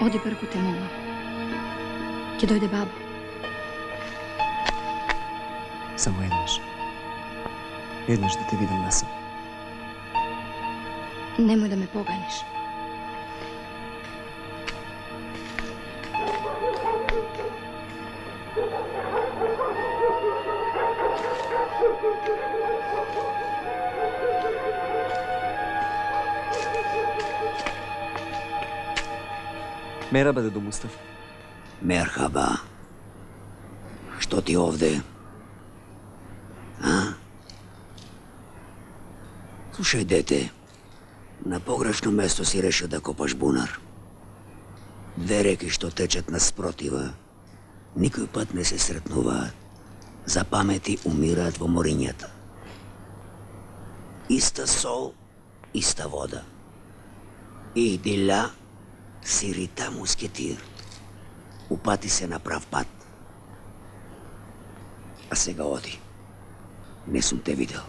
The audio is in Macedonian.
Оди бргу те молам. Ќе дојде баба. Само еднаш. Еднаш да те видам насам. Немој да ме поганиш. Мераба дедо Мустафа. Мерхаба. Што ти овде? А? Слушај, дете, на погрешно место си решил да копаш бунар. Две реки што течат наспротива, никој пат не се сретнуваат. Запамети умираат во морињата. Иста сол, иста вода. Иди ля, сирита мускетир. Упати се на прав пат. А сега оди. Не сум те видел.